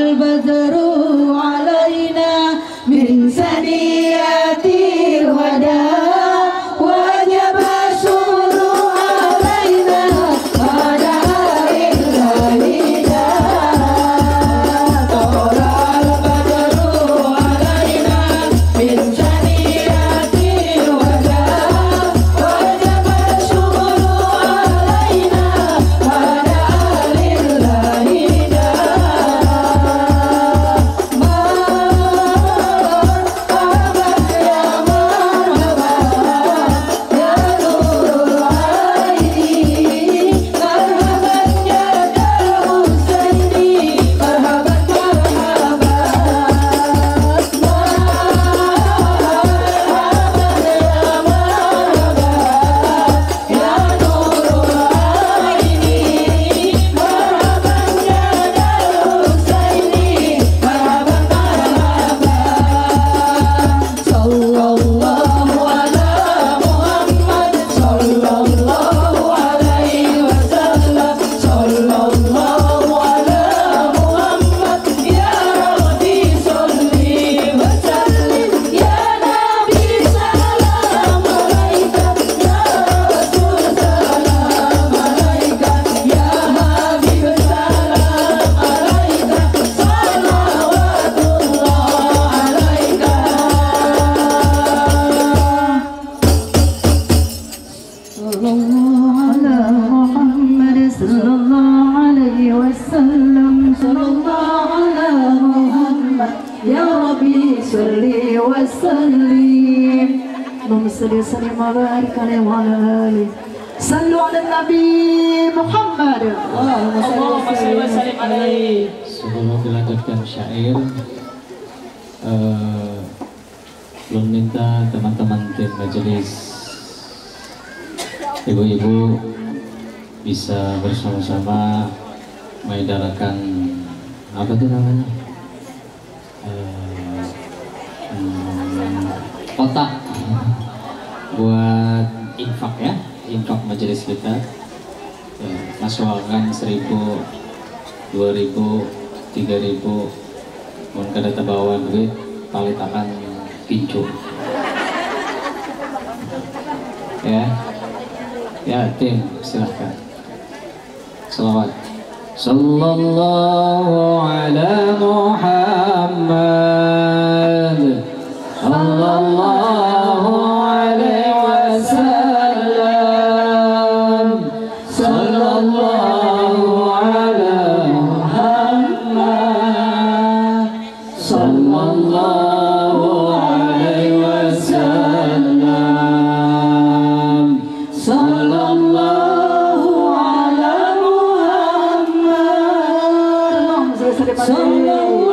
البدر علينا من ثنيات الوداع وجب الشكر علينا على الهدى طلع البدر علينا من ثنيات الوداع وجب الشكر علينا على الهدى صلوا على النبي محمد اللهم صل وسلم عليه. Sebelum dilanjutkan syair, belum minta teman-teman tim majelis, ibu-ibu bisa bersama-sama mengidarakan apa itu namanya, kotak buat infak ya, infak majelis kita ya, masukkan 1.000, 2.000, 3.000 mun kada tabawa duit palit akan pincu ya. Ya tim silahkan salawat. Sallallahu ala Muhammad sallallahu alaihi wasallam sallallahu ala Muhammad sallallahu alaihi wasallam sallallahu ala Muhammad sallallahu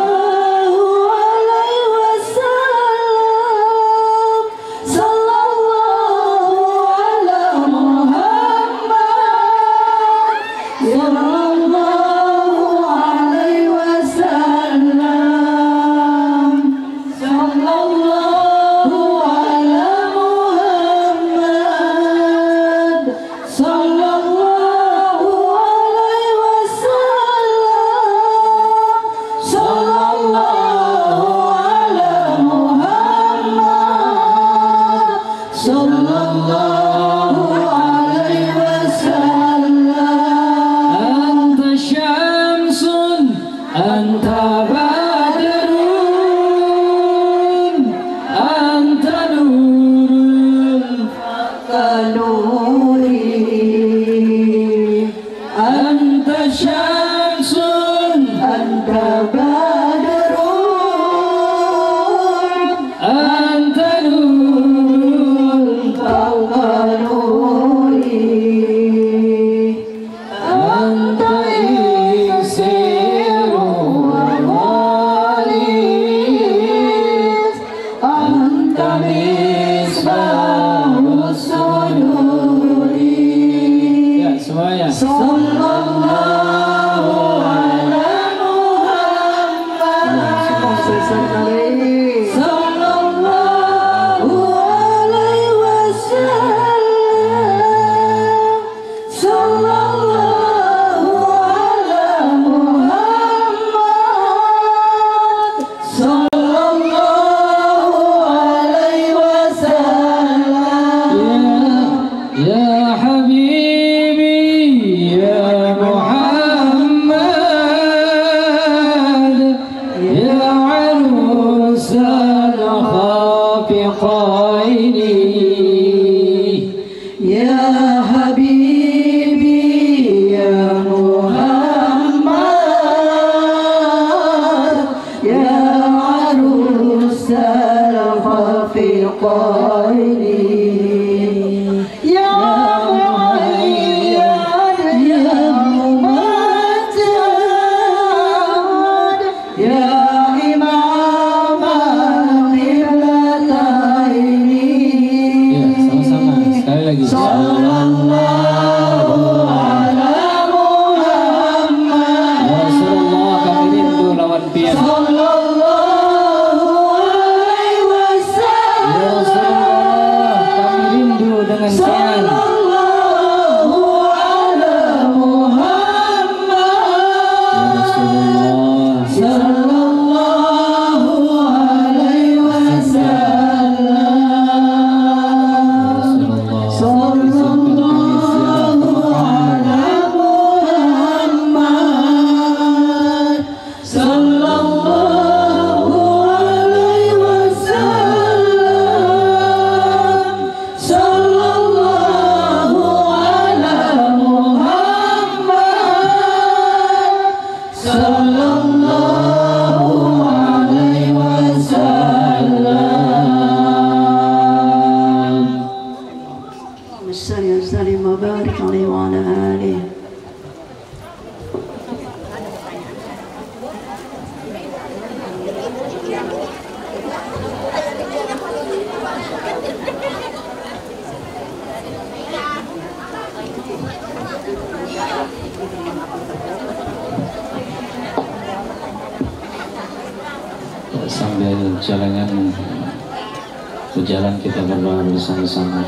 القائلين يا معين يا ممتد يا إمام القبلتين. Ya, sama-sama. Sekali lagi. Sallallahu ala Muhammad. Ya Rasulullah, kami rindu lawan pian. Sallallahu alaihi wasallam. Ya Rasulullah, kami rindu dengan pian. Sallallahu ala Muhammad. Ya Rasulullah, Sallallahu alaihi wasallam. Sallallahu ala Muhammad. Sallallahu alaihi wasallam. Sallallahu ala Muhammad. Sallallahu alaihi wasallam. Salli wa sallim wa barik alaihi wa ala alihi. sambil berjalan kita berdoa bersama-sama.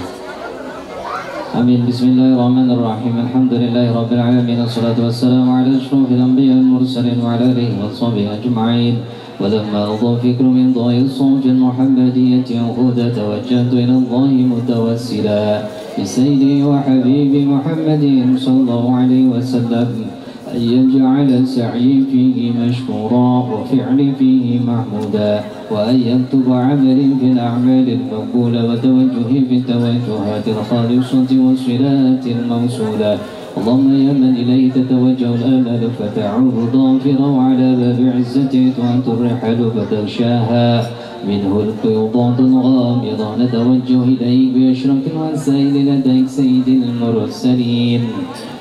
Amin. Bismillahirrahmanirrahim. Alhamdulillahi rabbil alamin. Wassalatu wassalamu ala asyrafil anbiya'i wal mursalin wa ala alihi wa sahbihi ajma'in. ولما أضاء فكر من ضوء الصوت المحمدية عقودا توجهت إلى الله متوسلا بسيدي وحبيبي محمد صلى الله عليه وسلم أن يجعل سعي فيه مشكورا وفعلي فيه محمودا وأن يكتب عملي في الأعمال المقبولة وتوجهي في التوجهات الخالصة والصلات الموصولة. اللهم يا من إليه تتوجه الآمال فتعود ظافرا وعلى باب عزته تؤت الرحل فتغشاها منه القيوضات الغامضة نتوجه إليك بأشرف الوسائل لديك سيد المرسلين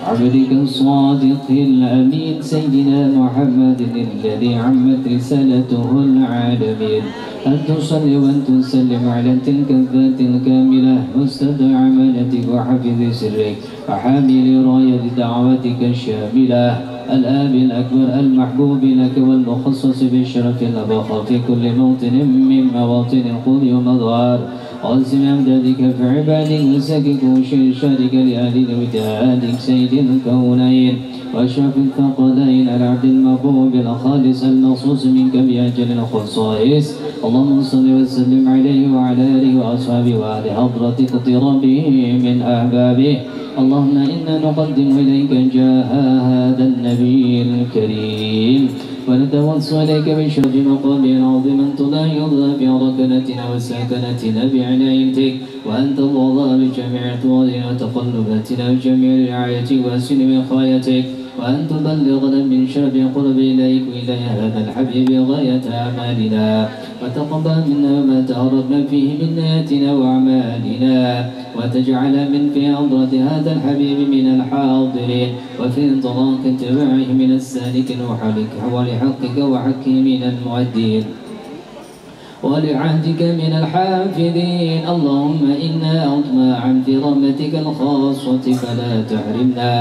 عبدك الصادق الأمين سيدنا محمد الذي عمت رسالته العالمين أن تصلي وأن تسلم على تلك الذات الكاملة مستدعى عملتك وحفظ سرك وحامل راية دعوتك الشاملة الآب الأكبر المحبوب لك والمخصص بالشرف الأبخر في كل موطن من مواطن الخلود ومظهر قاسم أمدادك في عبادك وسكك وشرشارك لأهل ودادك سيد الكونين وأشرف الثقلين العبد المحبوب الخالص المخصوص منك بأجل الخصائص. اللهم صل وسلم عليه وعلى آله وأصحابه وآل حضرة اقترابه من أحبابه. اللهم إنا نقدم إليك جاه هذا النبي الكريم ونتوسل إليك بشرف مقام عظيم تضاهي بركنتنا وسكنتنا بعنايتك وأن ترضى بجميع أطوارنا وتقلباتنا وجميع رعايتك وأسن وقايتك وأن تبلغنا من شرف قرب إليك وإلى هذا الحبيب غاية أعمالنا وتقبل منا ما تهربنا فيه من نياتنا وأعمالنا وتجعل من في حضرة هذا الحبيب من الحاضرين وفي انطلاق اتباعه من السالكين ولحقك وحقه من المؤدين ولعهدك من الحافظين. اللهم إنا أطماعا في رحمتك الخاصة فلا تحرمنا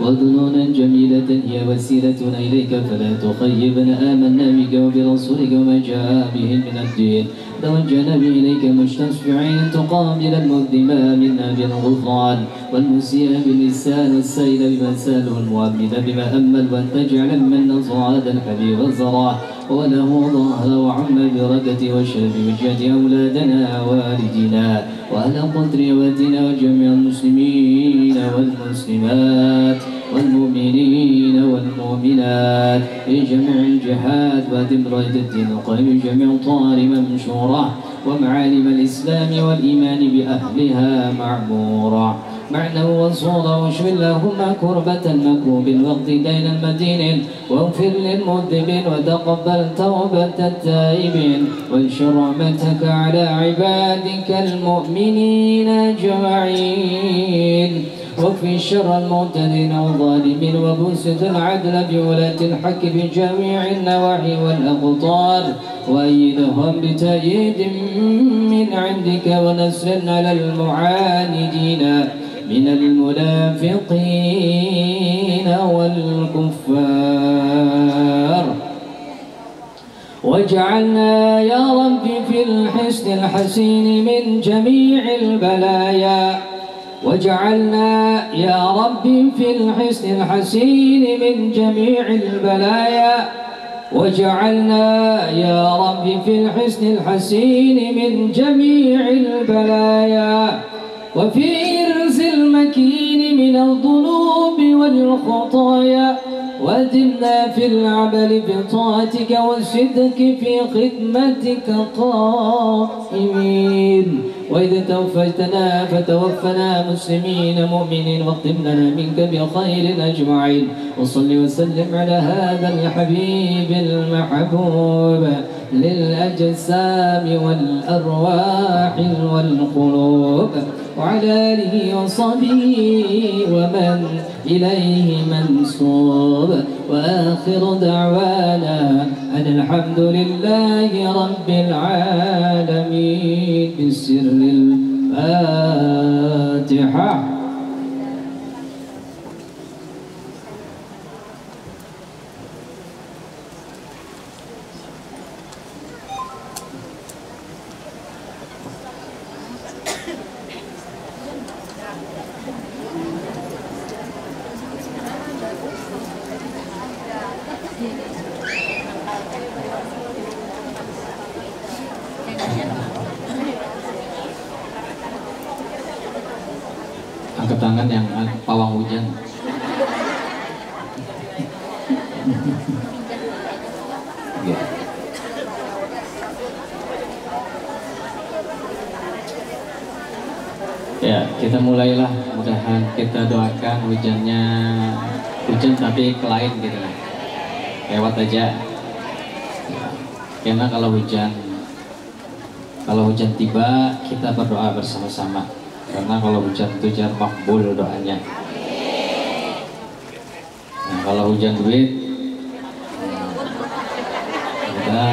وذنونا جميلة هي وسيلتنا إليك فلا تخيبنا. آمنا بك وبرسولك وما جاء به من الدين توجهنا به إليك مستشفعين تقابل المذنب منا بالغفران والمسيء باللسان والسائل بما ساله المؤمن بما أمل وأن تجعل من صعاد الحبيب الزراح وله ظهر وعم بركة وشرف وجهة أولادنا والدنا وأهل قدر ودنا وجميع المسلمين والمسلمات والمؤمنين والمؤمنات في جميع الجهات وأتم راية الدين القيم جميع طار منشورة ومعالم الإسلام والإيمان بأهلها معمورة معنى وصورة واشف اللهم كربة المكروب الوقت دين المدين واغفر للمذنبين وتقبل توبة التائبين وانشر رحمتك على عبادك المؤمنين أجمعين وفي شر المعتدين والظالمين وبسط العدل بولاة الحق في جميع النواحي والأقطار وأيدهم بتأييد من عندك ونصر على المعاندين من المنافقين والكفار واجعلنا يا رب في الحسن الحسين من جميع البلايا واجعلنا يا رب في الحسن الحسين من جميع البلايا واجعلنا يا رب في الحسن الحسين من جميع البلايا وفي إرز المكين من الذنوب والخطايا وأدمنا في العمل بطاعتك والصدق في خدمتك قائمين وإذا توفيتنا فتوفنا مسلمين مؤمنين واختم لنا منك بخير أجمعين وصل وسلم على هذا الحبيب المحبوب للأجسام والأرواح والقلوب وعلى آله وصحبه ومن إليه منسوب وآخر دعوانا أن الحمد لله رب العالمين بسر الفاتحة. Angkat tangan yang pawang hujan. Ya, kita mulailah. Mudahan kita doakan hujannya hujan tapi lain gitu lah. Lewat aja. Karena kalau hujan tiba kita berdoa bersama-sama. Karena kalau hujan itu jangan makbul doanya. Nah, kalau hujan duit kita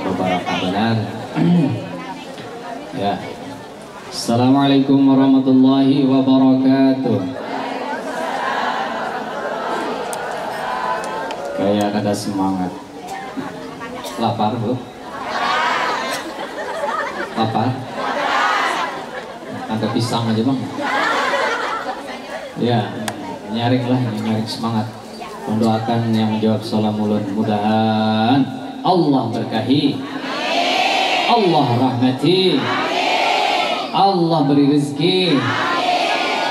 beberapa benar. Ya. Assalamualaikum warahmatullahi wabarakatuh. Kayak ada semangat. Lapar, Bu? Lapar? Ada pisang aja, Bang. Ya, nyaring semangat. Mendoakan yang menjawab sholat mulut, mudahan Allah berkahi, Allah rahmati, Allah beri rezeki,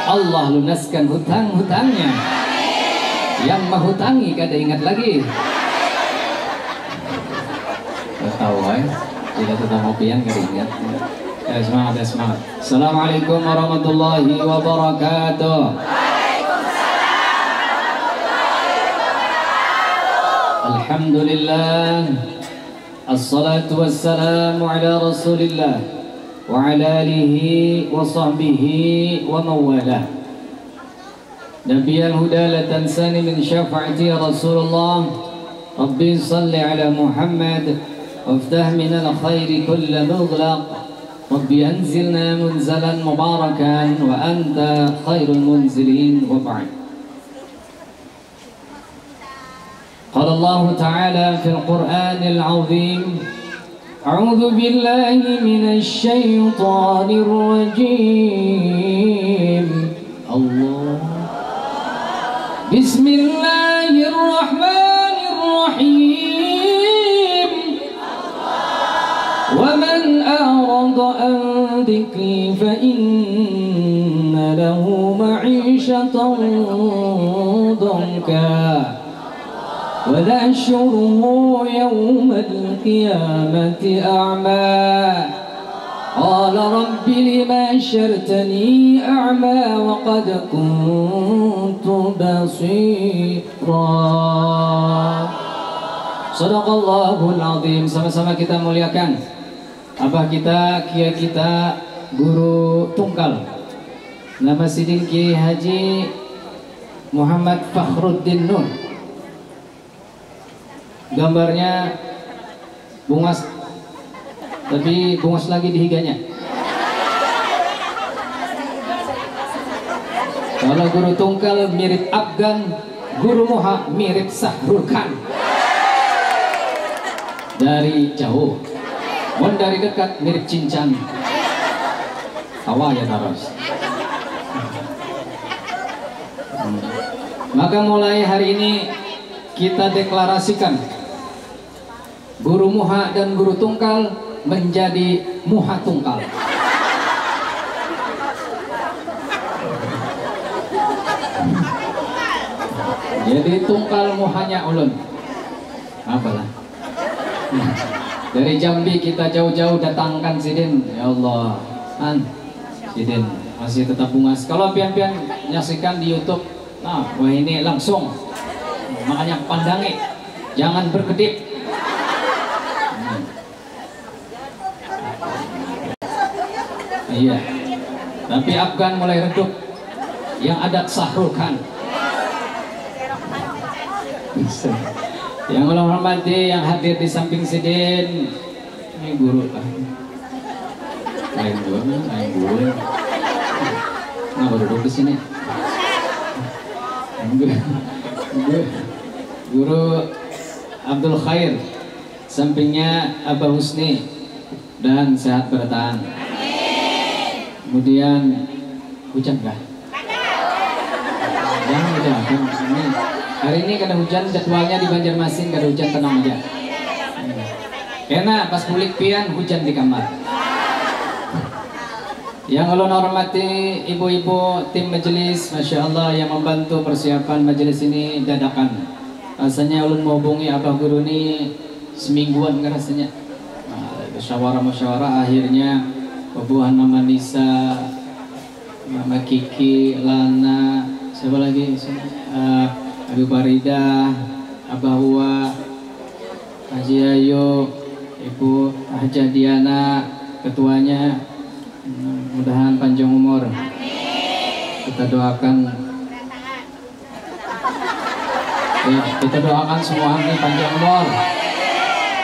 Allah lunaskan hutang-hutangnya. Yang menghutangi kada ingat lagi. Tahu tidak tetap ngopian kada ingat. Ya semangat, ya semangat. Assalamualaikum warahmatullahi wabarakatuh. Alhamdulillah. Assalatu wassalamu ala rasulillah wa ala alihi wa sahbihi wa mawalah. Nabiyal huda la tansani min syafa'ati Rasulullah. Rabbi salli ala Muhammad waftah min al-khairi kulla mughlaq. Rabbi anzilna munzalan mubarakan wa anta khairul munzilin wa ba'd. Qala Allah Ta'ala fil Qur'anil 'azim A'udzu billahi minasy syaithanir rajim. Allah. Bismillahirrahmanirrahim. Wa man a'rada an dhikri fa inna lahu ma'ishatan dhanka wa nahsyuruhu yawmal qiyamati a'ma قال رب لما حشرتني أعمى وقد كنت بصيرا. Sadaqallahul azim. Sama-sama kita muliakan abah kita, kiai kita, guru tungkal. Nama sidin Kiai Haji Muhammad Fakhruddin Nur. Gambarnya bungas, tapi bungas lagi di higanya. Kalau guru tungkal mirip Afgan, guru Moha mirip Sahrul Khan. Dari jauh, mon dari dekat mirip cincang. Tawa ya taros. Maka mulai hari ini kita deklarasikan guru Moha dan guru tungkal menjadi Moha tungkal. Jadi tungkal Mohanya ulun. Apalah. Dari Jambi kita jauh-jauh datangkan sidin. Ya Allah, sidin masih tetap bungas. Kalau pian-pian nyaksikan di YouTube, nah, wah ini langsung. Makanya pandangi, jangan berkedip. Iya. Tapi Afgan mulai redup. Yang ada Sahrul Khan. Yang Allah hormati, yang hadir di samping sidin, ini guru lain guru nah duduk di sini. Guru Abdul Khair, sampingnya Abah Husni, dan sehat bertahan. Kemudian hujan kah? Jangan hujan ini. Hari ini kada hujan, jadwalnya di Banjarmasin kada hujan, tenang aja. Karena pas kulik pian hujan di kamar. Yang ulun hormati ibu-ibu tim majelis, masya Allah, yang membantu persiapan majelis ini dadakan. Rasanya ulun mau hubungi Abah Guru ini semingguan rasanya. Musyawarah akhirnya bubuhan Mama Nisa, Mama Kiki, Lana, siapa lagi? Abu Farida, Abah Huwa, Haji Ayu, Ibu Haja Diana, ketuanya, mudah-mudahan panjang umur. Kita doakan, kita doakan semua ini panjang umur.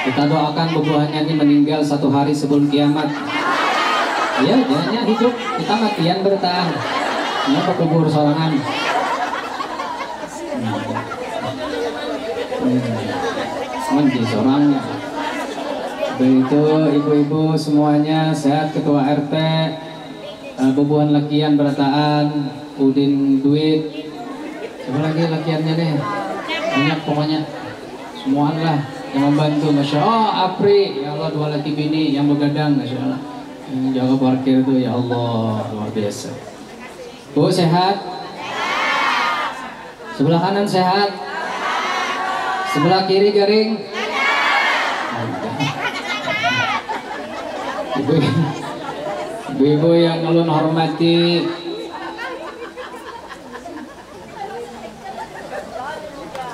Kita doakan bubuhannya ini meninggal satu hari sebelum kiamat. Ya, dia hidup, kita matian bertahan. Ini kubur sorangan. Mandi seorangnya. Begitu ibu-ibu semuanya sehat, ketua RT, bubuhan lakian berataan, Udin duit, siapa lagi lakiannya deh, banyak pokoknya, semuanya lah yang membantu, masya Allah. Apri, ya Allah, 2 laki bini yang begadang, masya Allah, yang jaga parkir tuh, ya Allah, luar biasa. Bu sehat? Sebelah kanan sehat? Sebelah kiri garing? Ibu-ibu yang ulun hormati,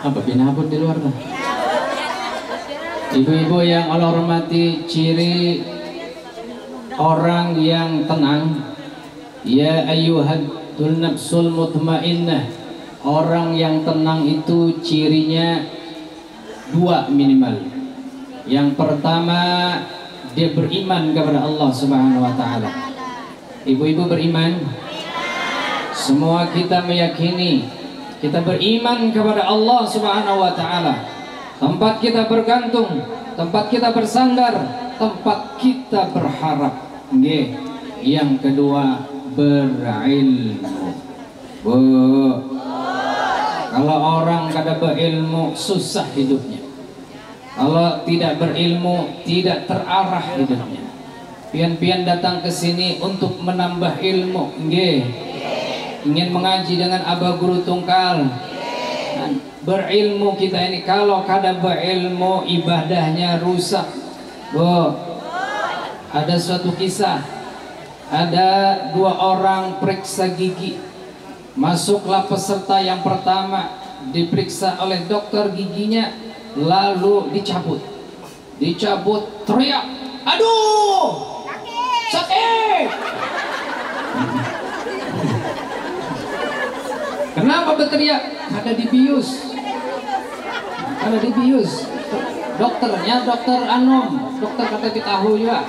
apa binabut di luar tuh? Ibu-ibu yang Allah hormati, ciri orang yang tenang, ya ayyuhatul nafsul mutmainnah, orang yang tenang itu cirinya 2 minimal. Yang pertama, dia beriman kepada Allah Subhanahu wa taala. Ibu-ibu beriman? Semua kita meyakini kita beriman kepada Allah Subhanahu wa taala. Tempat kita bergantung, tempat kita bersandar, tempat kita berharap. Nggih. Yang kedua, berilmu. Bu, kalau orang kada berilmu susah hidupnya. Kalau tidak berilmu tidak terarah hidupnya. Pian-pian datang ke sini untuk menambah ilmu, nggih. Ingin mengaji dengan Abah Guru Tungkal. Berilmu kita ini, kalau kada berilmu ibadahnya rusak. Bu, Ada suatu kisah, ada 2 orang periksa gigi. Masuklah peserta yang pertama, diperiksa oleh dokter giginya, lalu dicabut, teriak, aduh, sakit. Kenapa berteriak? Ada dibius. Dokternya dokter Anom, dokter kata tahu juga.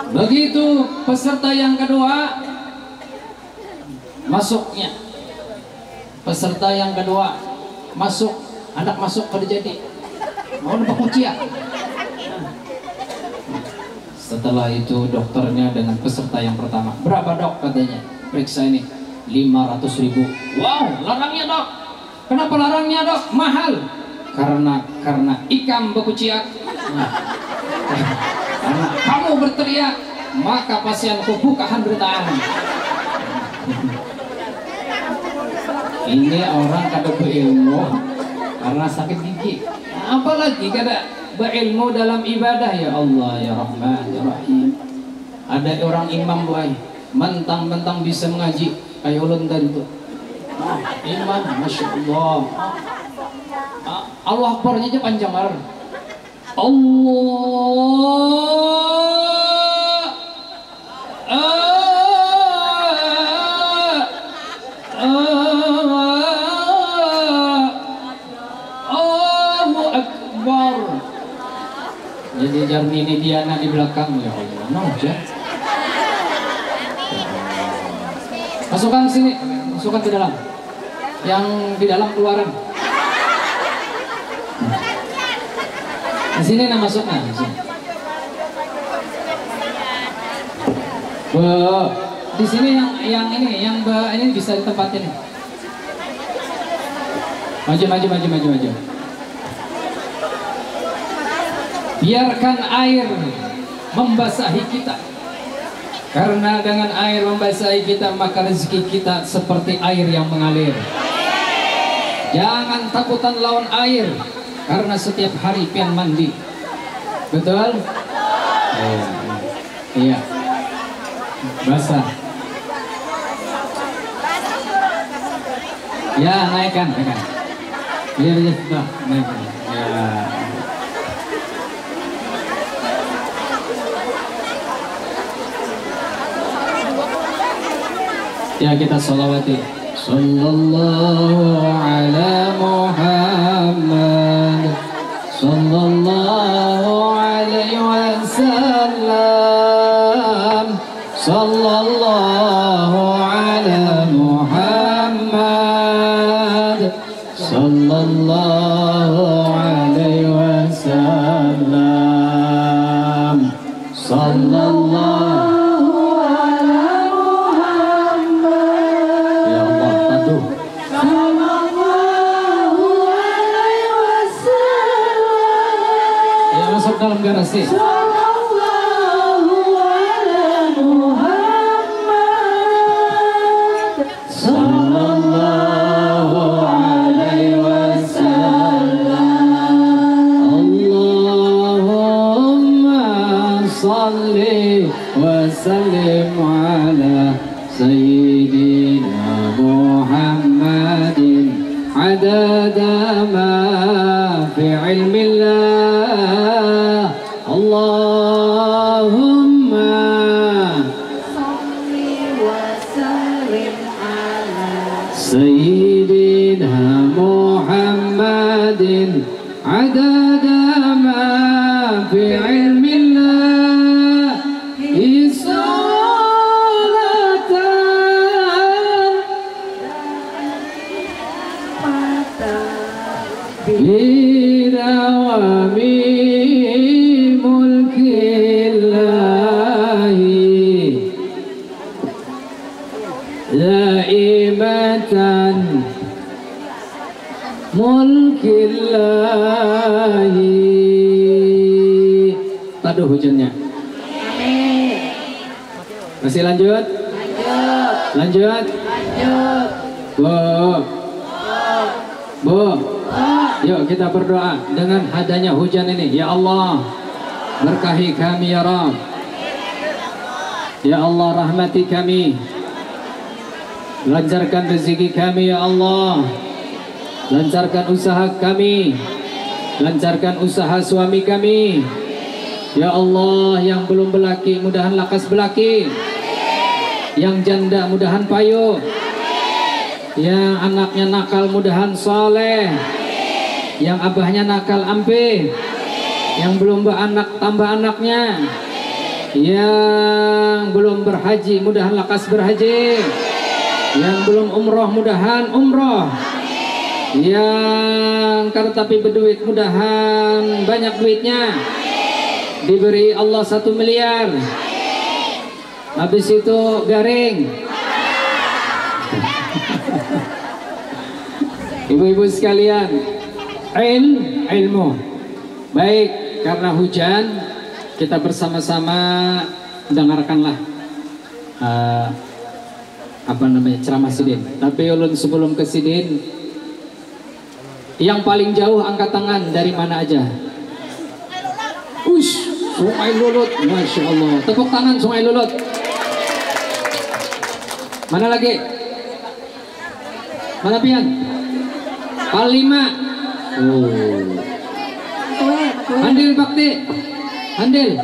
Begitu peserta yang kedua masuknya, peserta yang kedua masuk, anak masuk pada jadi mau nampak kuciak. Setelah itu dokternya dengan peserta yang pertama, berapa dok katanya, periksa ini 500.000. Wow, larangnya dok. Kenapa larangnya dok? Mahal. Karena ikam berkuciak. Karena kamu berteriak, maka pasienku buka penderitaan. Ini orang kada berilmu karena sakit gigi. Apalagi kada berilmu dalam ibadah. Ya Allah, ya Rahman, ya Rahim. Ada orang imam boy, mentang-mentang bisa mengaji kayak ulun tadi tuh. Imam, masya Allah. Allah Akbarnya aja panjang banget. Allahu Akbar. Jadi jarni ini dia anak di belakang, ya Allah. Masukkan sini, masukkan ke dalam. Yang di dalam keluaran. Di sini nah masuknya. Di sini yang ini bisa ditempatin. Maju. Biarkan air membasahi kita. Karena dengan air membasahi kita, maka rezeki kita seperti air yang mengalir. Jangan takutan lawan air, karena setiap hari pian mandi. Betul? Iya. Basah. Ya, naikkan. Iya, sudah, naikkan. Ya. Ya, kita sholawati. Sallallahu ala Muhammad, sallallahu alaihi wasallam, sallallahu ala Muhammad, sallallahu alaihi wasallam, sallallahu. Dalam garasi. Sallallahu ala Muhammad, sallallahu alaihi wasallam. Allahumma salli wa sallim ala sayyidina Muhammadin adada ma fi ilmillah. Allahumma salli wa sallim ala sayyidina Muhammadin adada ma fi ilmillah isolatan bidawami daimatan mulkillahi. Taduh hujannya. Masih lanjut? Lanjut. Bu, yuk kita berdoa dengan adanya hujan ini. Ya Allah, Berkahi kami ya Rabb. Ya Allah, rahmati kami. Lancarkan rezeki kami ya Allah. Lancarkan usaha kami. Lancarkan usaha suami kami. Ya Allah, yang belum belaki mudahan lakas belaki. Yang janda mudahan payu. Yang anaknya nakal mudahan soleh. Yang abahnya nakal ampe. Yang belum beranak tambah anaknya. Yang belum berhaji mudahan lakas berhaji. Yang belum umroh mudahan umroh. Yang kada tapi berduit mudahan banyak duitnya. Diberi Allah 1 miliar. Habis itu garing. Ibu-ibu sekalian, ilmu. Baik, karena hujan kita bersama-sama dengarkanlah ceramah sidin. Tapi ulun sebelum ke sidin, yang paling jauh angkat tangan dari mana aja? Ush, Sungai Lulut, Masya Allah. Tepuk tangan Sungai Lulut. Mana lagi? Mana pian? Palima. Oh. Handil Bakti. Handil.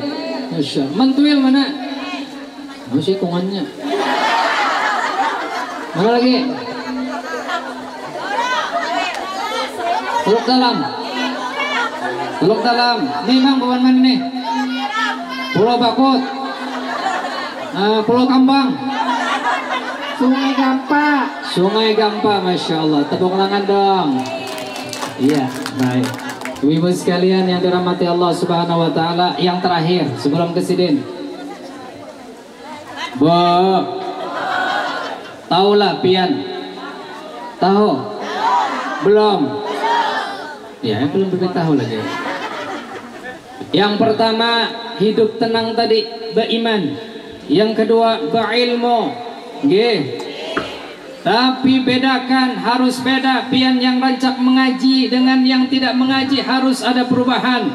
Masya Allah. Mentuil mana? Masih kungannya. Mana lagi? Teluk Dalam. Teluk Dalam. Nih bang, bawan mana nih? Pulau Bakut. Pulau Kambang. Sungai Gampa. Sungai Gampa, Masya Allah. Tepuk tangan dong. Iya, baik. Ibu-ibu sekalian yang dirahmati Allah Subhanahu wa Ta'ala, yang terakhir sebelum ke sidin. Taulah pian? Tahu? Belum? Ya, belum beritahu lagi. Yang pertama, hidup tenang tadi, beriman. Yang kedua, berilmu. Tapi bedakan, harus beda. Pian yang rancak mengaji dengan yang tidak mengaji harus ada perubahan.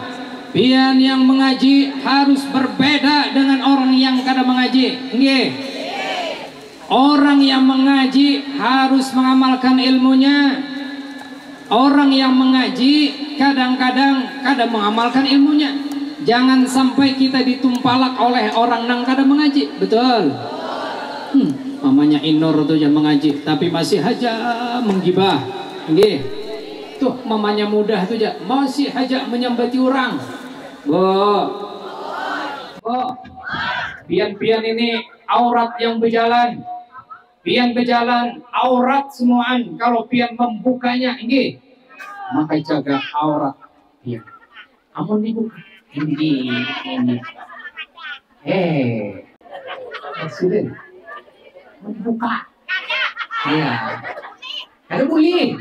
Pian yang mengaji harus berbeda dengan orang yang kada mengaji. Orang yang mengaji harus mengamalkan ilmunya. Orang yang mengaji kadang-kadang kada mengamalkan ilmunya. Jangan sampai kita ditumpalak oleh orang yang kada mengaji. Betul. Mamanya Inor tuh yang mengaji tapi masih aja menggibah. Tuh mamanya mudah tuh ya masih aja menyambati orang. Pian-pian ini aurat yang berjalan. Pian berjalan aurat semuaan. Kalau pian membukanya maka jaga aurat pian. Amun dibuka ini. Presiden buka. Ya. Kada boleh.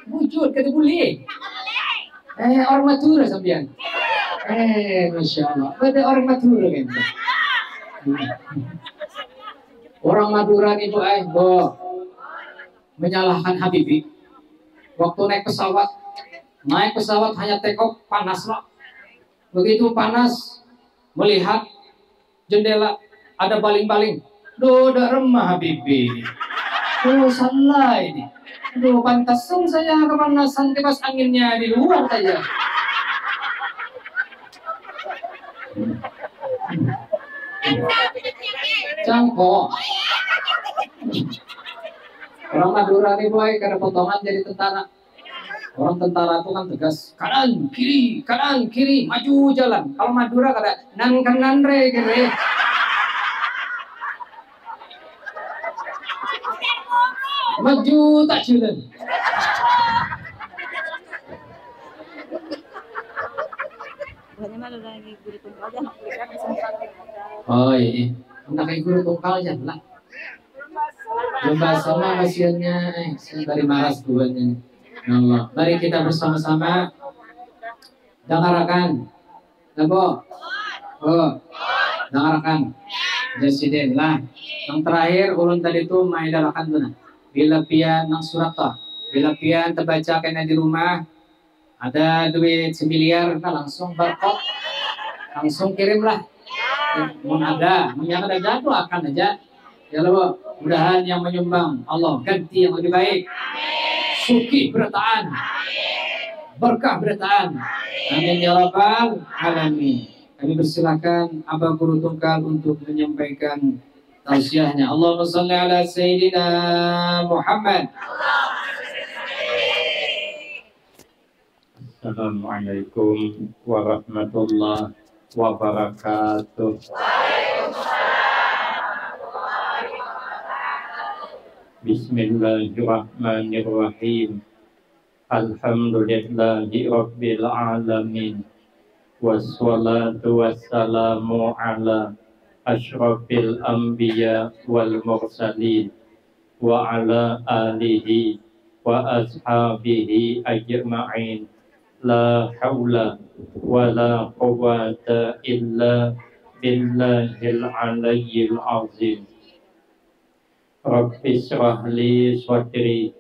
Wujud kada boleh. Orang Madura sampean. Masya Allah. Ada orang Madura kan. Orang Madura nih menyalahkan Habibie. Waktu naik pesawat hanya take off panas lah. Begitu panas melihat jendela ada baling-baling. Dah remah Habibie. Salah ini. Pantasan saya kepanasan kipas anginnya di luar saja. Cangkok. Orang Madura nih karena potongan jadi tentara. Orang tentara itu kan tegas, kanan kiri, maju jalan. Kalau Madura kada nan kanan re kiri. Maju tak jalan. Oh iya, hendak kayak guru tungkal aja lah. Lomba sama hasilnya, dari maras buatnya. Allah. Mari kita bersama-sama dengarkan. Dengarkan. Presiden lah. Yang terakhir ulun tadi itu maidalakan tu nah. Bila pian nang surat toh. Bila pian terbaca kena di rumah ada duit 1 miliar nah langsung barcode langsung kirimlah. Mun ada, yang ada jatuh akan aja. Ya Allah, mudahan yang menyumbang Allah ganti yang lebih baik. Suki bertaan, berkah bertaan. Amin ya rabbal alamin. Kami persilakan Abang Guru Tunggal untuk menyampaikan tausiahnya. Allahumma shalli ala Sayyidina Muhammad. Assalamualaikum warahmatullahi wabarakatuh. Bismillahirrahmanirrahim. Alhamdulillahi rabbil alamin. Wassalatu wassalamu ala asyrafil anbiya wal mursalin wa ala alihi wa ashabihi ajma'in. La haula wa la quwwata illa billahil aliyyil azim. Rabbi shrah li sadri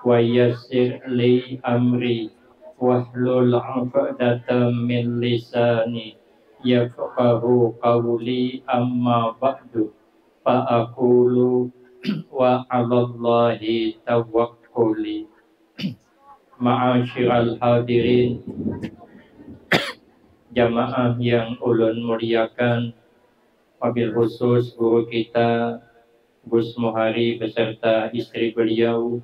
wa yassir li amri wahlul 'uqdatam min lisani yafqahu qawli amma ba'du fa aqulu wa 'alallahi tawakkuli. Ma'asyiral hadirin, jamaah yang ulun muliakan, wabil khusus guru kita Gus Muhari beserta istri beliau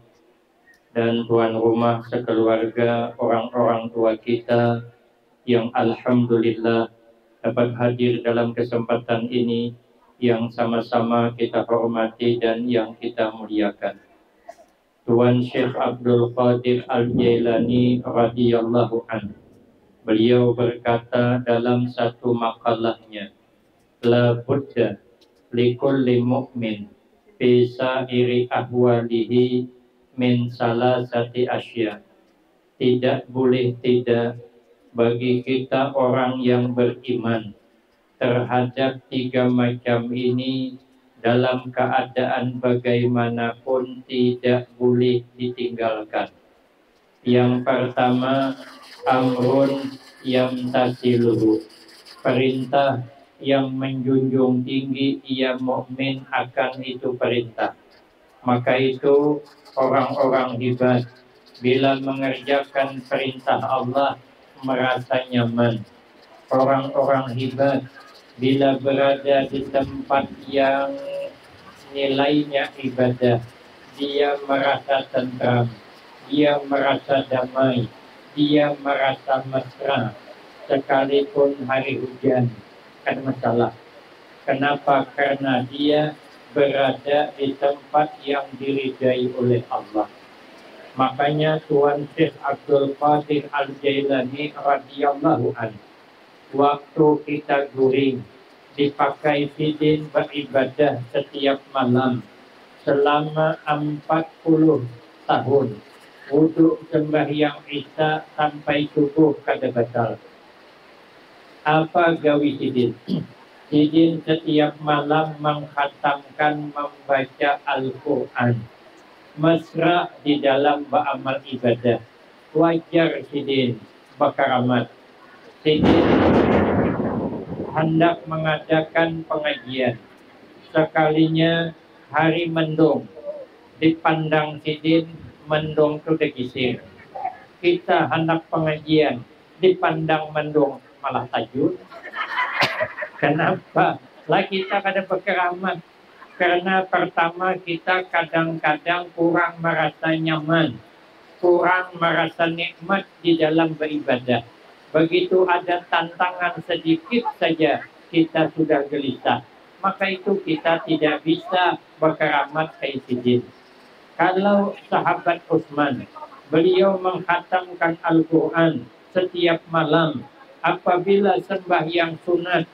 dan tuan rumah sekeluarga, orang-orang tua kita yang alhamdulillah dapat hadir dalam kesempatan ini yang sama-sama kita hormati dan yang kita muliakan. Tuan Syekh Abdul Qadir Al-Jailani radhiyallahu anhu, beliau berkata dalam satu makalahnya, la budda likulli mu'min fi sa'iri ahwalihi min salasati asya. Tidak boleh tidak bagi kita orang yang beriman terhadap tiga macam ini dalam keadaan bagaimanapun tidak boleh ditinggalkan. Yang pertama, amrun yamtasiluhu, perintah yang menjunjung tinggi ia mukmin akan itu perintah. Maka itu orang-orang hebat bila mengerjakan perintah Allah merasa nyaman. Orang-orang hebat bila berada di tempat yang nilainya ibadah, dia merasa tentram, dia merasa damai, dia merasa mesra. Sekalipun hari hujan, kan masalah. Kenapa? Karena dia berada di tempat yang diridai oleh Allah. Makanya Tuan Syekh Abdul Qadir Al-Jailani radhiyallahu anhu, waktu kita guring dipakai sidin beribadah setiap malam selama 40 tahun. Wudhu sembahyang Isya sampai subuh kada batal. Apa gawi sidin? Sidin setiap malam menghatamkan membaca Al-Quran, mesra di dalam beramal ibadah. Wajar sidin bakaramat. Sidin hendak mengadakan pengajian. Sekalinya hari mendung, dipandang sidin mendung itu degisir. Kita hendak pengajian, dipandang mendung malah tajud. Kenapa? Lah kita kada berkeramat. Karena pertama kita kadang-kadang kurang merasa nyaman, kurang merasa nikmat di dalam beribadah. Begitu ada tantangan sedikit saja kita sudah gelisah. Maka itu kita tidak bisa berkeramat kayak sidin. Kalau sahabat Utsman, beliau menghatamkan Al-Quran setiap malam. Apabila sembahyang sunat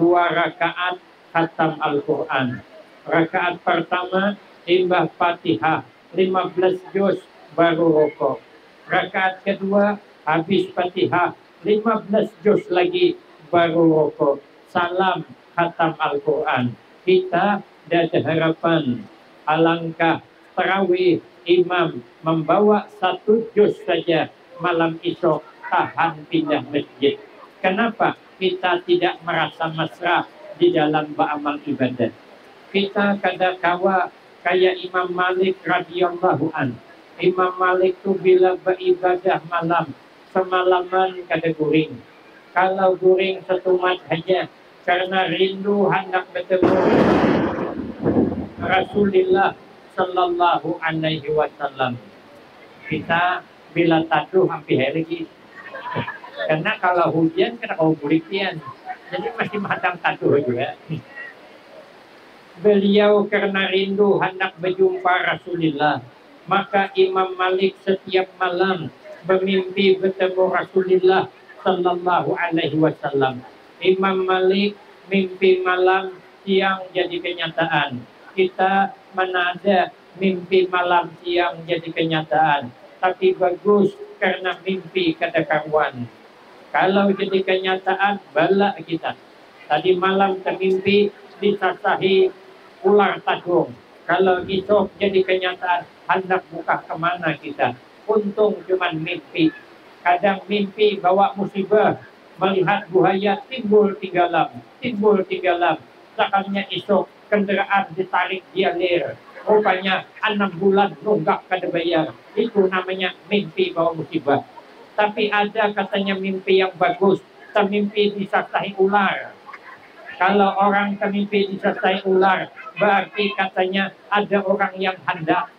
2 rakaat khatam Al-Quran. Rakaat pertama imbah Fatihah 15 juz baru rukuk. Rakaat kedua habis Fatihah 15 juz lagi baru rukuk. Salam khatam Al-Quran. Kita ada harapan, alangkah tarawih imam membawa 1 juz saja malam esok, tahan pindah masjid. Kenapa kita tidak merasa mesra di dalam beramal ibadat? Kita kadang-kala kayak Imam Malik radhiyallahu an. Imam Malik itu bila beribadah malam, semalaman kada guring. Kalau guring setumat saja, karena rindu hendak bertemu Rasulullah Sallallahu Alaihi Wasallam. Kita bila taduh hampir lagi, karena kalau hujan kena kau burikian, jadi masih madang taduh juga. Beliau karena rindu hendak berjumpa Rasulullah, maka Imam Malik setiap malam bermimpi bertemu Rasulullah Sallallahu Alaihi Wasallam. Imam Malik mimpi malam, siang jadi kenyataan. Kita mana ada mimpi malam, siang jadi kenyataan. Tapi bagus karena mimpi kada karuan. Kalau jadi kenyataan, bala kita. Tadi malam termimpi disasahi ular tagung. Kalau esok jadi kenyataan, hendak buka kemana kita. Untung cuman mimpi. Kadang mimpi bawa musibah, melihat buaya timbul tinggalam. Sakalnya esok kendaraan ditarik dia ler. Rupanya 6 bulan nunggak kada bayar. Itu namanya mimpi bawa musibah. Tapi ada katanya mimpi yang bagus. Mimpi disasahi ular. Kalau orang mimpi disasahi ular, berarti katanya ada orang yang hendak.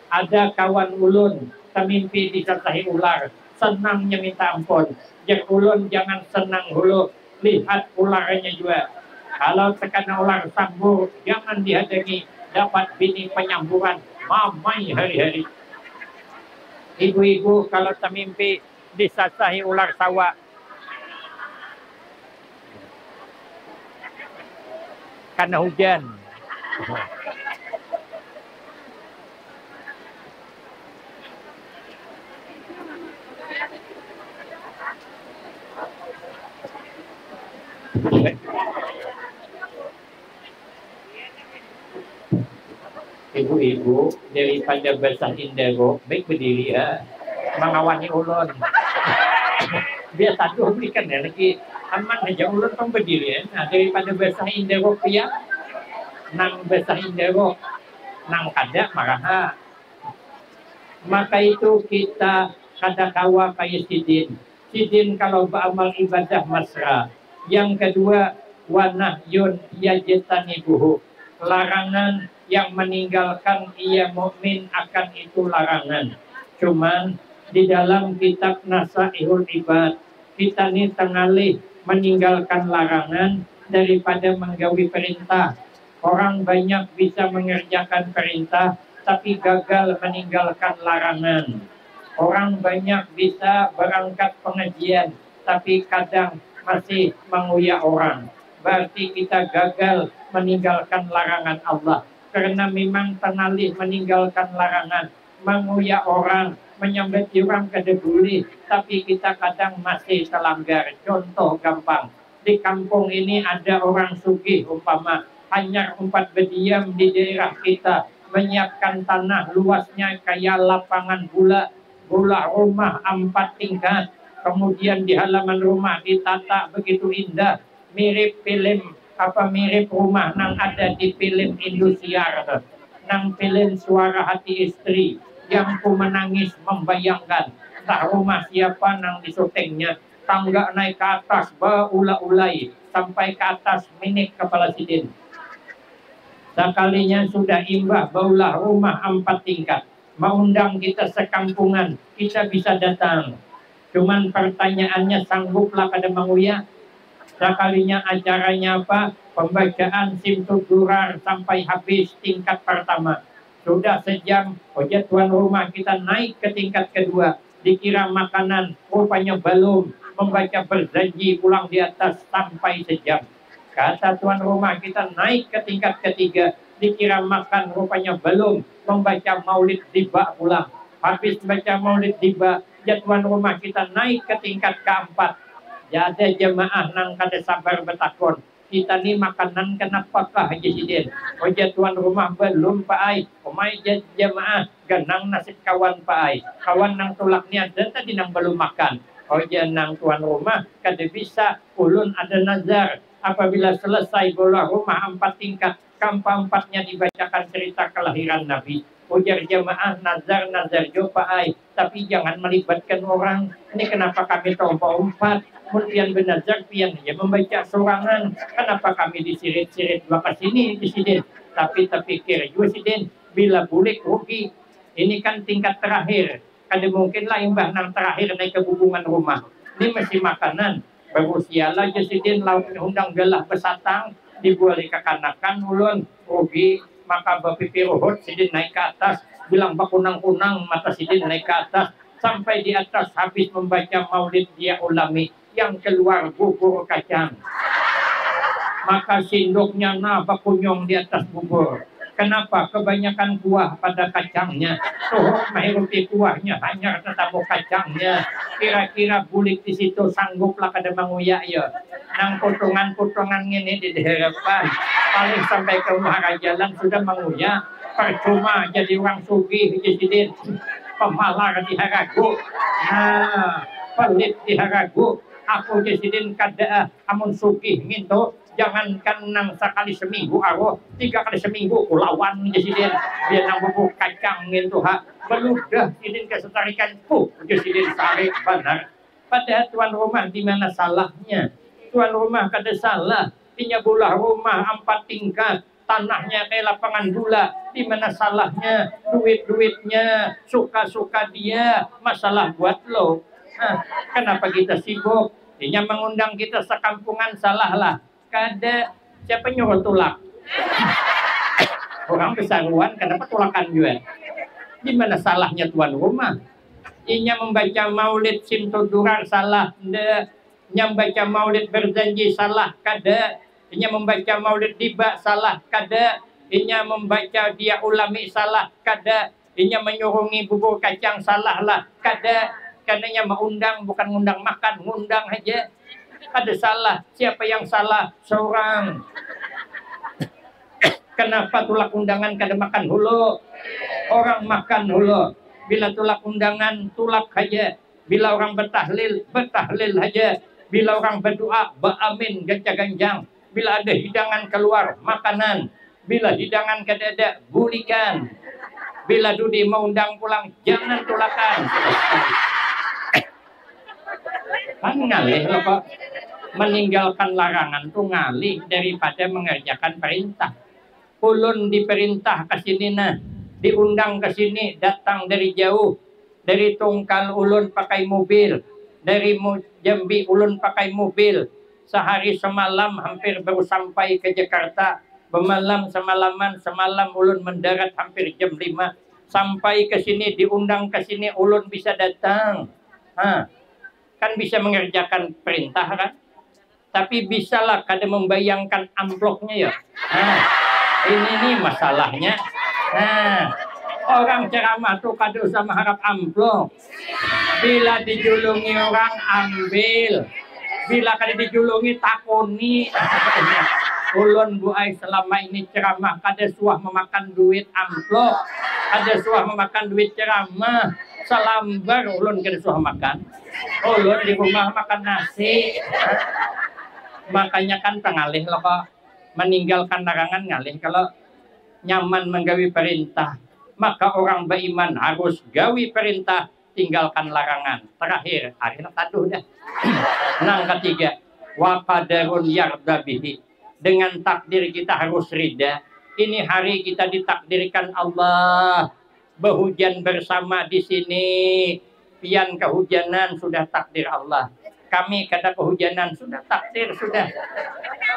Ada kawan ulun mimpi disasahi ular. Senangnya minta ampun. Yang ulun jangan senang dulu, lihat ularnya juga. Kalau sekadar ular sambur, jangan dihadangi, dapat bini penyamburan mamai hari-hari. Ibu-ibu kalau termimpi disasahi ular sawah, karena hujan. Ibu-ibu daripada basah indero, baik berdiri ya, mengawani ulun. Biar satu berikan ya lagi aman aja ulun pun berdiri ya. Nah, daripada basah indero pia, nang basah indero, nang kada marah. Maka itu kita kada kawa kayak sidin kalau beramal ibadah mesra. Yang kedua, wanahyun yajtanibuhu, larangan yang meninggalkan ia mukmin akan itu larangan. Cuman di dalam kitab Nasaihul Ibad kita ni tengalih meninggalkan larangan daripada menggawi perintah. Orang banyak bisa mengerjakan perintah tapi gagal meninggalkan larangan. Orang banyak bisa berangkat pengajian tapi kadang masih menguyak orang. Berarti kita gagal meninggalkan larangan Allah. Karena memang tenalih meninggalkan larangan, menguyak orang, menyambut orang kada boleh, tapi kita kadang masih terlanggar. Contoh gampang, di kampung ini ada orang sugih umpama, hanya umpat berdiam di daerah kita, menyiapkan tanah luasnya kayak lapangan bola rumah 4 tingkat, kemudian di halaman rumah ditata begitu indah, mirip rumah nang ada di film Indosiar, nang film Suara Hati Istri yang ku menangis membayangkan entah rumah siapa nang di syutingnya, tangga naik ke atas beula-ulai sampai ke atas minik kepala sidin. Sekalinya sudah imbah baulah rumah 4 tingkat, mengundang kita sekampungan, kita bisa datang. Cuman pertanyaannya, sangguplah kada menguyak? Sekalinya acaranya apa? Pembacaan Simtud Durar sampai habis tingkat pertama. Sudah sejam, ojek tuan rumah kita naik ke tingkat kedua. Dikira makanan, rupanya belum. Membaca berjanji pulang di atas sampai sejam. Kata tuan rumah kita naik ke tingkat ketiga. Dikira makan, rupanya belum. Membaca maulid tiba pulang. Habis baca maulid tiba, tuan rumah kita naik ke tingkat keempat. Jadi jemaah nang kada sabar betakon, kita ni makanan kenapakah Haji Sidin? Ojek tuan rumah belum Pak Ai. Omai jemaah ganang nasi kawan Pak Ai. Kawan nang tulak ni ada tadi nang belum makan. nang tuan rumah kada bisa ulun ada nazar apabila selesai bola rumah 4 tingkat keempat-empatnya dibacakan cerita kelahiran Nabi. Ujar jamaah nazar jopaai, tapi jangan melibatkan orang. Ini kenapa kami tompa-umpat? Kemudian benazar pian hanya membaca sorangan. Kenapa kami disirit-sirit bakas ini Presiden? Tapi terpikir juga Presiden, bila bulik rugi, ini kan tingkat terakhir. Kada mungkinlah imbah nang terakhir naik ke hubungan rumah. Ini mesti makanan. Baru sialah Presiden laut undang gelah besatang dibuali kekanakan ulun rugi. Maka bapipi ruhut Sidin naik ke atas, bilang bakunang-kunang mata Sidin naik ke atas, sampai di atas habis membaca maulid dia ulami, yang keluar bubur kacang. Maka sindoknya bakunyong di atas bubur. Kenapa? Kebanyakan kuah pada kacangnya. Tuh mahirupi kuahnya, hanya tetamu kacangnya. Kira-kira bulik di situ sangguplah kada manguyak ya. Nang potongan-potongan ini di harapan. Paling sampai ke jalan sudah menguyak. Percuma jadi orang sugih Presiden. Pemalar di haragu. Nah, pelit di haragu. Aku Presiden kada amun sugih nginto. Jangankan nang sekali seminggu aroh, 3 kali seminggu ulawan Presiden. Dia nang bubuk kacang nginto ha. Beludah Presiden kesetarikan Presiden tarik benar. Padahal tuan rumah di mana salahnya? Tuan rumah kada salah. Punya bola rumah 4 tingkat, tanahnya kayak lapangan bola. Di mana salahnya? Duit-duitnya, suka-suka dia, masalah buat lo. Nah, kenapa kita sibuk? Dia mengundang kita sekampungan salah lah. Kada siapa nyuruh tulak? Orang besaruan, kenapa tulakan juga? Di mana salahnya tuan rumah? Inya membaca maulid simtudurar salah, nda. Inya membaca maulid berjanji salah, kada. Inya membaca maulid tiba salah, kada. Inya membaca dia ulami salah, kada. Inya menyurungi bubur kacang salah lah, kada. Karena mengundang bukan ngundang makan, ngundang aja. Ada salah. Siapa yang salah? Seorang. Kenapa tulak undangan kada makan hulu? Orang makan hulu. Bila tulak undangan, tulak aja. Bila orang bertahlil, bertahlil aja. Bila orang berdoa, beramin, ganjang-ganjang. Bila ada hidangan keluar, makanan. Bila hidangan kada ada, bulikan. Bila Dudi mau undang pulang, jangan tulakan. Kan ngalih loh kok. Meninggalkan larangan tuh ngalih daripada mengerjakan perintah. Ulun diperintah ke sini nah, diundang ke sini, datang dari jauh, dari Tungkal ulun pakai mobil, dari Jambi ulun pakai mobil, sehari semalam hampir baru sampai ke Jakarta, bermalam semalam ulun mendarat hampir jam 5, sampai ke sini diundang ke sini ulun bisa datang, kan bisa mengerjakan perintah kan? Tapi bisalah kada membayangkan amplopnya ya. Nah, ini nih masalahnya. Nah, orang ceramah tuh kada usah mengharap amplop. Bila dijulungi orang ambil. Bila kada dijulungi takoni. Ulun buai selama ini ceramah kada suah memakan duit amplop. Kada suah memakan duit ceramah. Salambar ulun kada suah makan. Ulun di rumah makan nasi. Makanya kan tengalih loh kok meninggalkan larangan ngalih. Kalau nyaman menggawi perintah, maka orang beriman harus gawi perintah, tinggalkan larangan. Terakhir, akhirnya taduh dah. Nang ketiga, wa qadarun yarda bihi. Dengan takdir kita harus rida. Ini hari kita ditakdirkan Allah berhujan bersama di sini. Pian kehujanan sudah takdir Allah. Kami kata kehujanan sudah takdir sudah.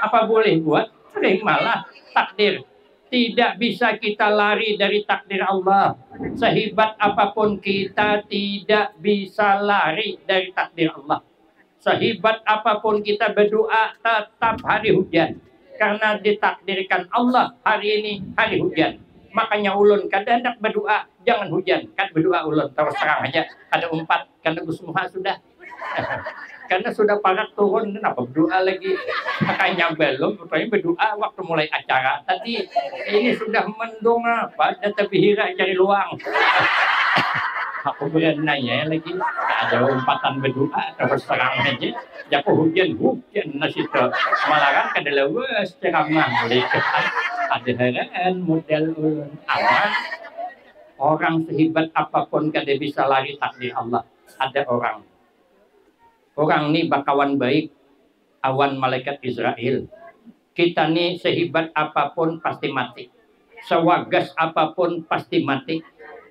Apa boleh buat? Sudah malah takdir. Tidak bisa kita lari dari takdir Allah. Sehebat apapun kita tidak bisa lari dari takdir Allah. Sehebat apapun kita berdoa tetap hari hujan. Karena ditakdirkan Allah hari ini hari hujan. Makanya ulun kada hendak berdoa jangan hujan. Kan berdoa ulun terus terang aja. Kada umpat karena Gus Muha sudah. Karena sudah parat turun, kenapa berdoa lagi? Makanya belum, rupanya berdoa waktu mulai acara. Tadi ini sudah mendung apa, data bihira cari luang. Aku berenanya lagi ada umpatan berdoa terus terang aja. Jago hujan nasitu malah kan kada lewas ceramah mereka ada heran model ulun awan orang sehebat apapun kada bisa lari takdir Allah. Ada orang ini bakawan baik awan malaikat Israel. Kita nih sehebat apapun pasti mati, sewagas apapun pasti mati.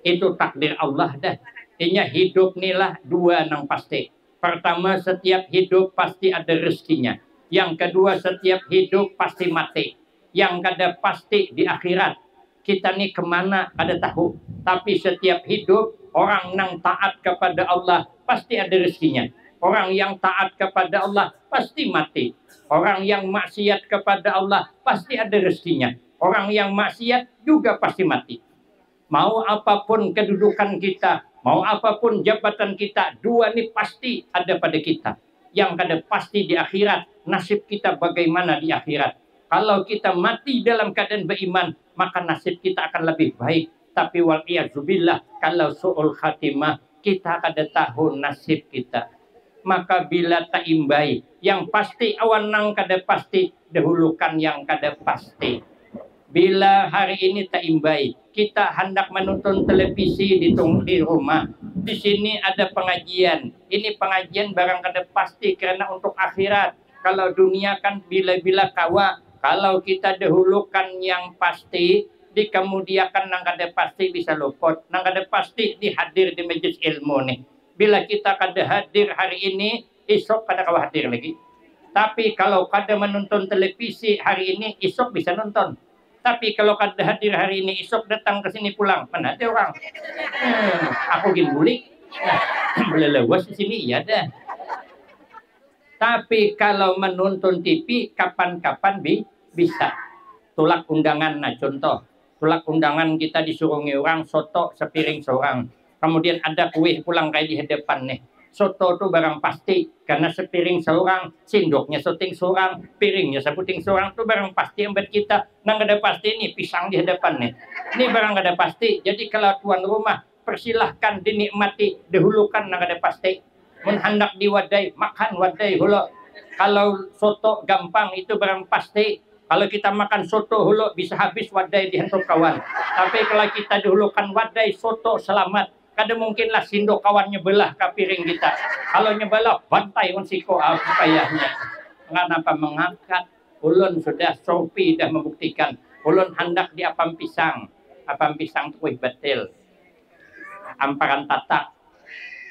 Itu takdir Allah dah. Inya hidup nilah dua nang pasti. Pertama, setiap hidup pasti ada rezekinya. Yang kedua, setiap hidup pasti mati. Yang kada pasti di akhirat. Kita nih kemana kada tahu. Tapi setiap hidup orang nang taat kepada Allah pasti ada rezekinya. Orang yang taat kepada Allah pasti mati. Orang yang maksiat kepada Allah pasti ada rezekinya. Orang yang maksiat juga pasti mati. Mau apapun kedudukan kita, mau apapun jabatan kita, dua ini pasti ada pada kita. Yang kada pasti di akhirat, nasib kita bagaimana di akhirat. Kalau kita mati dalam keadaan beriman, maka nasib kita akan lebih baik. Tapi wal'iyazubillah, kalau su'ul khatimah, kita kada tahu nasib kita. Maka bila tak imbai, yang pasti awan nang kada pasti, dahulukan yang kada pasti. Bila hari ini tak imbai, kita hendak menonton televisi di rumah. Di sini ada pengajian. Ini pengajian barang kada pasti karena untuk akhirat. Kalau dunia kan bila-bila kawa. Kalau kita dahulukan yang pasti, dikemudiakan nang kada pasti bisa luput. Nang kada pasti dihadir di majelis ilmu nih. Bila kita kada hadir hari ini, esok kada kawa hadir lagi. Tapi kalau kada menonton televisi hari ini, esok bisa nonton. Tapi kalau kada hadir hari ini, esok datang ke sini pulang. Mana ada orang? Aku gin bulik. Boleh lewas di sini, ya dah. Tapi kalau menonton TV, kapan-kapan bisa. Tulak undangan, nah contoh. Tulak undangan kita disuruh orang soto sepiring seorang. Kemudian ada kue pulang kayak di hadapan nih. Soto itu barang pasti. Karena sepiring seorang, sendoknya soting seorang, piringnya seputing seorang itu barang pasti yang buat kita. Nang ada pasti nih pisang di hadapan nih. Ini barang ada pasti. Jadi kalau tuan rumah persilahkan dinikmati, dahulukan nang ada pasti. Menhendak diwadai, makan wadai hulu. Kalau soto gampang itu barang pasti. Kalau kita makan soto hulu bisa habis wadai dihentuk kawan. Tapi kalau kita dahulukan wadai soto selamat. Kada mungkinlah sindok kawan nyebelah ke piring kita. Kalau nyebelah bantai unsiko payahnya. Kenapa mengangkat? Ulun sudah sopi dah membuktikan. Ulun hendak di apam pisang. Apam pisang tuh betul. Amparan tatak.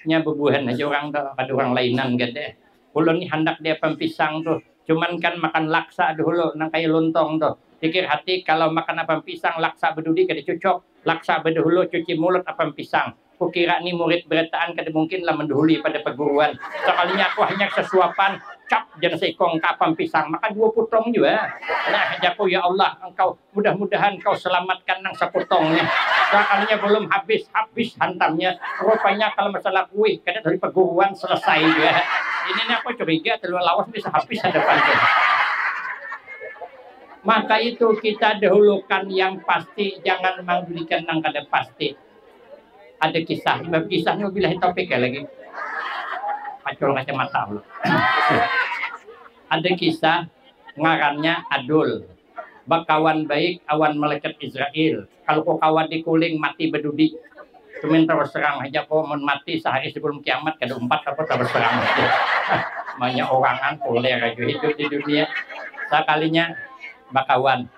Nya bebuhan aja orang tuh. Ada orang lainan gede. Ulun ni hendak di apam pisang tuh. Cuman kan makan laksa dulu. Nang kayak lontong tuh. Pikir hati kalau makan apam pisang laksa berdudi kada cocok. Laksa berdahulu cuci mulut apam pisang. Kukira ni murid beretaan kada mungkin lah mendahului pada perguruan. Sekalinya aku hanya sesuapan cap jangan seikong kapam pisang maka 2 potong juga. Nah hajaku ya Allah engkau mudah-mudahan kau selamatkan nang sepotongnya. Sekalinya belum habis hantamnya. Rupanya kalau masalah kue kada dari perguruan selesai juga. Ini nih aku curiga telur lawas bisa habis hadapan. Maka itu kita dahulukan yang pasti, jangan memberikan yang kada pasti. Ada kisah, kisahnya bilahi topik ya lagi. Pacul kacamata loh. Ada kisah ngarannya Adul. Bakawan baik awan malaikat Israel. Kalau kau kawan dikuling mati berdudi. Cuman terus serang aja kau mau mati sehari sebelum kiamat kada 4 apa terus serang aja. Banyak orangan kuler aja hidup di dunia. Sekalinya bakawan.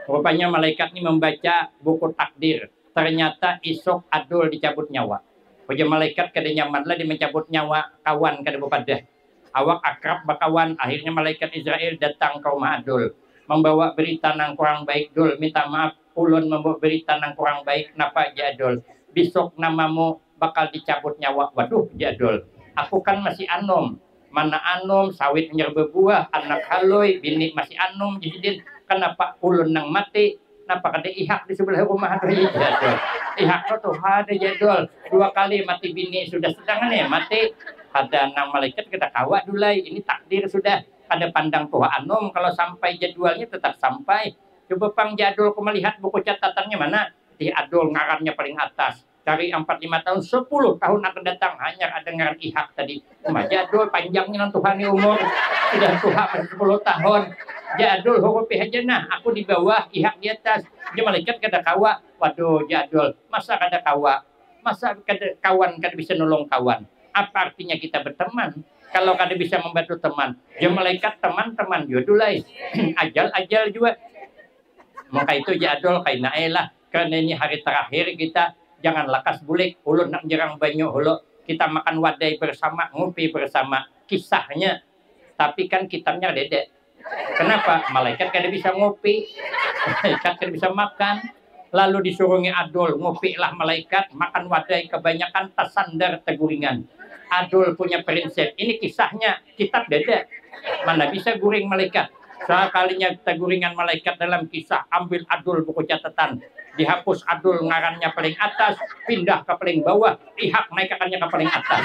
Rupanya malaikat ini membaca buku takdir. Ternyata isok Adul dicabut nyawa. Puja malaikat kada nyaman lah di mencabut nyawa kawan kada bepadah. Awak akrab bakawan. Akhirnya malaikat Israel datang ke rumah Adul. Membawa berita nang kurang baik Dul. Minta maaf ulun membawa berita nang kurang baik. Kenapa Jadul? Besok namamu bakal dicabut nyawa. Waduh Jadul. Aku kan masih anom. Mana anom, sawit nyerbe buah, anak haloi, bini masih anom. Jadi kenapa ulun nang mati? Kenapa kada ihak di sebelah rumah ada Jadul? Ihak tuh ada Jadul. 2 kali mati bini sudah sedang ya mati. Ada nang malaikat kita kawa dulai. Ini takdir sudah. Kada pandang tua anom kalau sampai jadwalnya tetap sampai. Coba pang Jadul aku melihat buku catatannya mana? Di Adul ngarannya paling atas. cari 4-5 tahun, 10 tahun akan datang hanya ada ngaran ihak tadi. Jadul panjangnya Tuhan umur sudah tua 10 tahun. Jadul huruf aja nah, aku di bawah, ihak di atas. Dia malaikat kada kawa. Waduh jadul, masa kada kawa? Masa kada kawan kada bisa nolong kawan? Apa artinya kita berteman? Kalau kada bisa membantu teman, dia malaikat teman-teman jodulai. Ajal-ajal juga. Maka itu jadul kaina lah. Karena ini hari terakhir kita. Jangan lakas bulik, ulun nak jerang banyu hulu. Kita makan wadai bersama, ngopi bersama. Kisahnya, tapi kan kitabnya dedek. Kenapa? Malaikat kada bisa ngopi, malaikat kada bisa makan. Lalu disuruhnya adul, ngopi lah malaikat, makan wadai kebanyakan tasandar teguringan. Adul punya prinsip. Ini kisahnya, kitab dedek. Mana bisa guring malaikat? Sekalinya teguringan malaikat dalam kisah, ambil adul buku catatan. Dihapus adul ngarannya paling atas, pindah ke paling bawah, ihak naik akannya ke paling atas.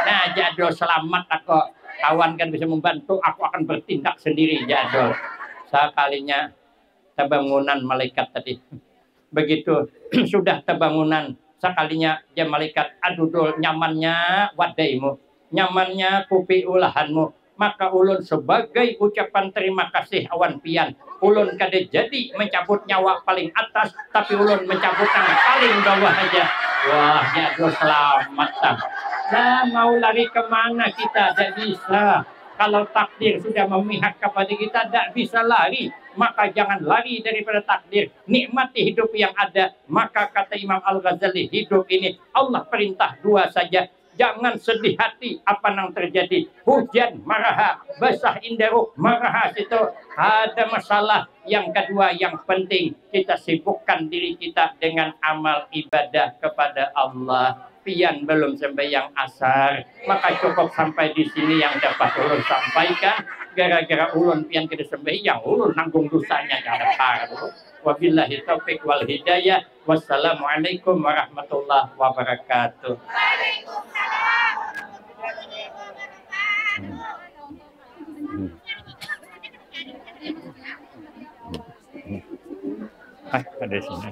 Nah jadul selamat aku, kawan kan bisa membantu, aku akan bertindak sendiri jadul. Sekalinya tebangunan malaikat tadi. Begitu sudah tebangunan, sekalinya ya malaikat adudul nyamannya wadaimu, nyamannya kupi ulahanmu. Maka ulun sebagai ucapan terima kasih awan pian, ulun kada jadi mencabut nyawa paling atas, tapi ulun mencabut yang paling bawah aja. Wah jadul selamat. Nah mau lari kemana kita? Tidak bisa. Kalau takdir sudah memihak kepada kita, tidak bisa lari. Maka jangan lari daripada takdir. Nikmati hidup yang ada. Maka kata Imam Al-Ghazali, hidup ini Allah perintah dua saja. Jangan sedih hati apa yang terjadi. Hujan maraha, basah inderuk maraha, itu ada masalah. Yang kedua yang penting, kita sibukkan diri kita dengan amal ibadah kepada Allah. Pian belum sembahyang asar, maka cukup sampai di sini yang dapat ulun sampaikan. Gara-gara ulun pian kada sembahyang, ulun nanggung dosanya kada paru. Wabillahi taufik wal hidayah. Wassalamualaikum warahmatullahi wabarakatuh. Ada sini.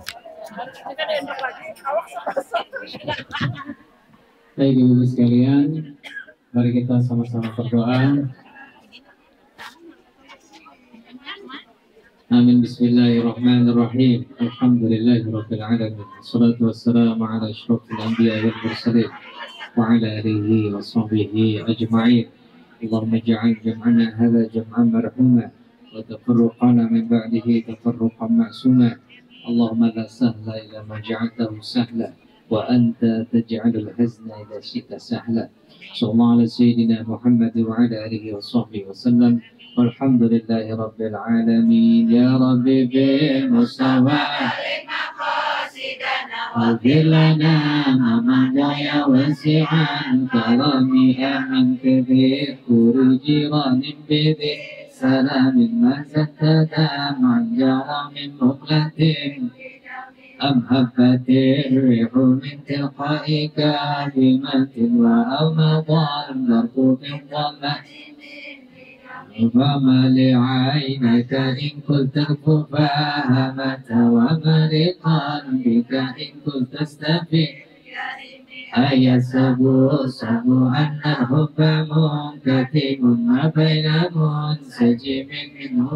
Baik ibu sekalian, mari kita sama-sama berdoa. Amin. Bismillahirrahmanirrahim. Alhamdulillahirabbil alamin. Wassalatu wassalamu ala asyrofil anbiya'i wal mursalin wa ala alihi wa sahbihi ajma'in. Allahumma ij'al jam'ana hadha jam'an marhuma wa tafarruqana min ba'dihi tafarruqan ma'suma. Allahumma la sahla illa ma ja'altahu sahla wa anta taj'alul hazna idza syi'ta sahla. Sallallahu ala sayyidina Muhammad wa ala alihi wa sahbihi wa sallam. Walhamdulillahi rabbil alamin. Ya Rabbi bil mustawa Albilana mamanda ya wasi'an karami amin kebir kuri jiranin bidih salamin mazatada ma'jara min muqlatin am habbatir rihu min tilqaika bimatin wa awmadan darku bin dhamma فما لعينك إن كنت فهمت وما لقلبك إن كنت استفيد أيسب أن الحب منكتم ما بين منسجم منه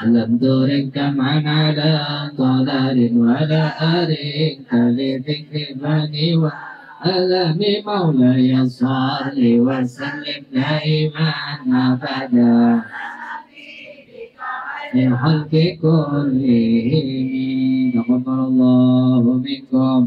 لم ترك معا على ضلال ولا أرك لذكر بني ألم مولاي صل وسلم دائما أبدا من خلق كلهم تقبل الله منكم